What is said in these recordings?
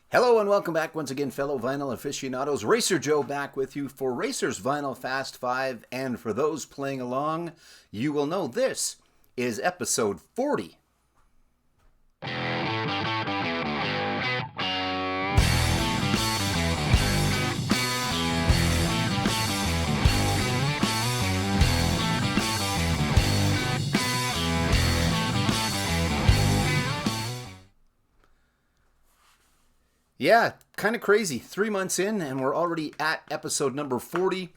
Hello and welcome back once again, fellow vinyl aficionados. Racer Joe back with you for Racer's Vinyl Fast 5. And for those playing along, you will know this is episode 40. Yeah, kind of crazy. 3 months in, and we're already at episode number 40.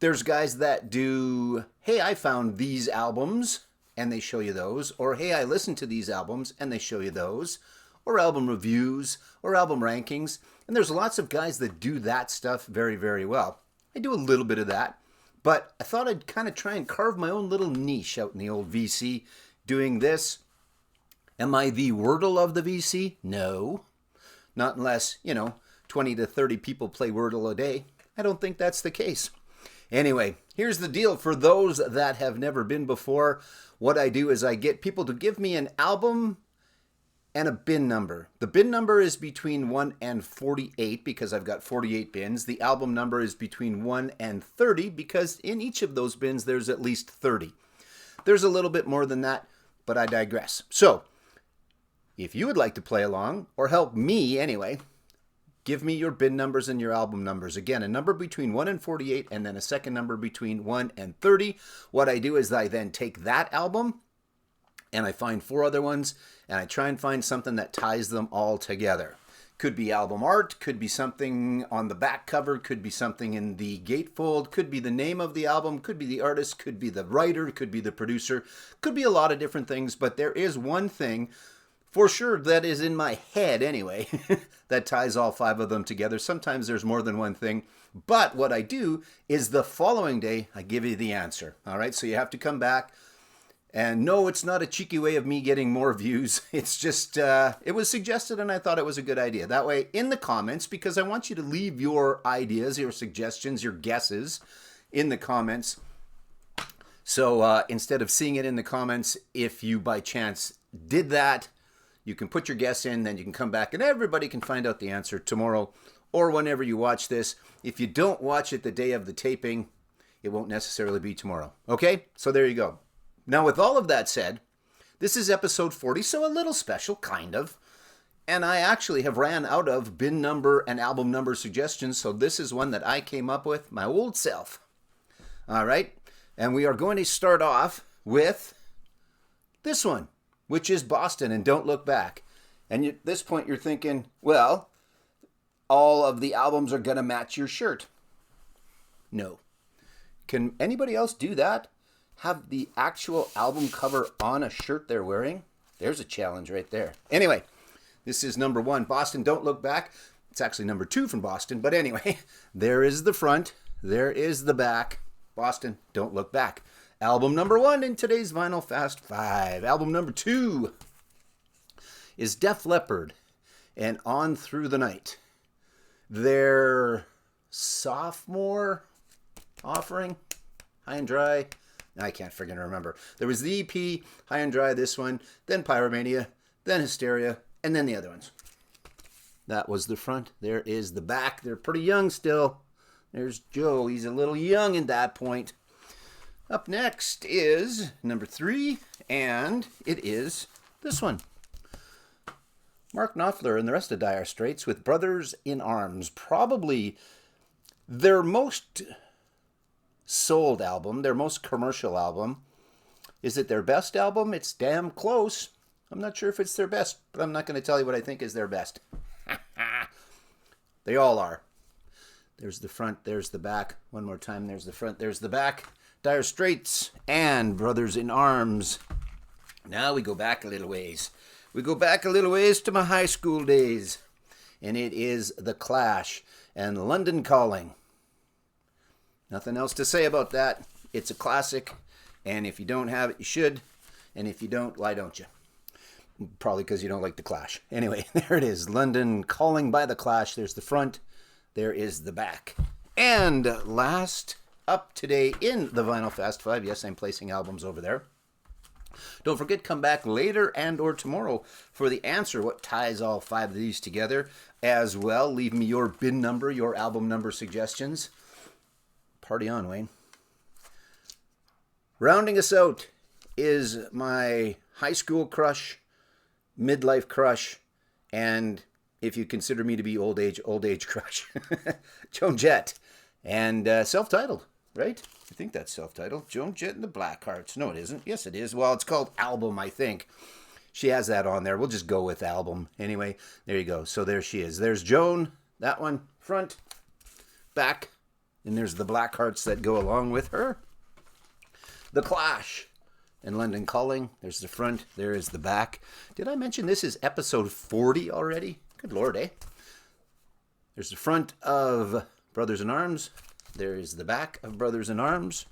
There's guys that do, hey, I found these albums, and they show you those. Or, hey, I listened to these albums, and they show you those. Or album reviews, or album rankings. And there's lots of guys that do that stuff very, very well. I do a little bit of that. But I thought I'd kind of try and carve my own little niche out in the old VC doing this. Am I the Wordle of the VC? No. Not unless, 20 to 30 people play Wordle a day. I don't think that's the case. Anyway, here's the deal. For those that have never been before, what I do is I get people to give me an album and a bin number. The bin number is between 1 and 48 because I've got 48 bins. The album number is between 1 and 30 because in each of those bins there's at least 30. There's a little bit more than that, but I digress. So, if you would like to play along, or help me anyway, give me your bin numbers and your album numbers. Again, a number between 1 and 48, and then a second number between 1 and 30. What I do is I then take that album, and I find 4 other ones, and I try and find something that ties them all together. Could be album art, could be something on the back cover, could be something in the gatefold, could be the name of the album, could be the artist, could be the writer, could be the producer, could be a lot of different things, but there is one thing for sure that is in my head anyway that ties all 5 of them together. Sometimes there's more than one thing, but what I do is the following day I give you the answer. All right, so you have to come back. And no, it's not a cheeky way of me getting more views. It's just, it was suggested and I thought it was a good idea. That way, in the comments, because I want you to leave your ideas, your suggestions, your guesses in the comments. So instead of seeing it in the comments, if you by chance did that, you can put your guess in, then you can come back and everybody can find out the answer tomorrow or whenever you watch this. If you don't watch it the day of the taping, it won't necessarily be tomorrow. Okay? So there you go. Now, with all of that said, this is episode 40, so a little special, kind of. And I actually have ran out of bin number and album number suggestions, so this is one that I came up with my old self. All right? And we are going to start off with this one, which is Boston and Don't Look Back. And at this point you're thinking, well, all of the albums are going to match your shirt. No. Can anybody else do that? Have the actual album cover on a shirt they're wearing? There's a challenge right there. Anyway, this is number 1, Boston Don't Look Back. It's actually number 2 from Boston, but anyway, there is the front, there is the back. Boston Don't Look Back. Album number 1 in today's Vinyl Fast 5. Album number 2 is Def Leppard and On Through the Night. Their sophomore offering, High and Dry. I can't friggin' remember. There was the EP, High and Dry, this one, then Pyromania, then Hysteria, and then the other ones. That was the front. There is the back. They're pretty young still. There's Joe. He's a little young at that point. Up next is number 3, and it is this one. Mark Knopfler and the rest of Dire Straits with Brothers in Arms. Probably their most sold album, their most commercial album. Is it their best album? It's damn close. I'm not sure if it's their best, but I'm not going to tell you what I think is their best. They all are. There's the front, there's the back. One more time, there's the front, there's the back. Dire Straits and Brothers in Arms. Now we go back a little ways. We go back a little ways to my high school days. And it is The Clash and London Calling. Nothing else to say about that. It's a classic. And if you don't have it, you should. And if you don't, why don't you? Probably because you don't like The Clash. Anyway, there it is. London Calling by The Clash. There's the front. There is the back. And last up today in the Vinyl Fast 5, yes, I'm placing albums over there, Don't forget, come back later and or tomorrow for the answer, what ties all 5 of these together. As well, leave me your bin number, your album number suggestions. Party on, Wayne. Rounding us out is my high school crush, midlife crush, and if you consider me to be old age crush, Joan Jett, and self-titled, right? I think that's self-titled. Joan Jett and the Blackhearts. No, it isn't. Yes, it is. Well, it's called Album, I think. She has that on there. We'll just go with Album. Anyway, there you go. So there she is. There's Joan, that one, front, back, and there's the Blackhearts that go along with her. The Clash and London Calling. There's the front. There is the back. Did I mention this is episode 40 already? Good Lord, eh? There's the front of Brothers in Arms. There is the back of Brothers in Arms.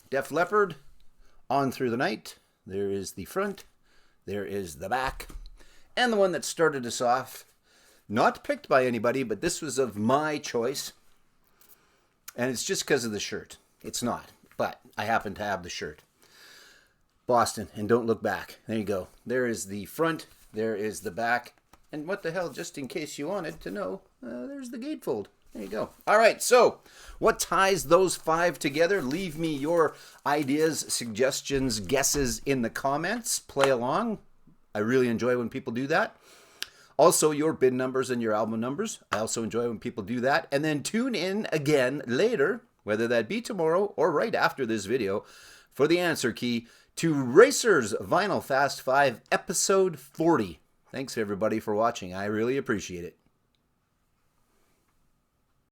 Def Leppard, On Through the Night. There is the front. There is the back. And the one that started us off, not picked by anybody, but this was of my choice. And it's just because of the shirt. It's not, but I happen to have the shirt. Boston, and Don't Look Back. There you go. There is the front. There is the back. And what the hell, just in case you wanted to know, there's the gatefold. There you go. All right, so what ties those 5 together? Leave me your ideas, suggestions, guesses in the comments. Play along. I really enjoy when people do that. Also, your bin numbers and your album numbers. I also enjoy when people do that. And then tune in again later, whether that be tomorrow or right after this video, for the answer key to Racers Vinyl Fast 5 episode 40. Thanks everybody for watching. I really appreciate it.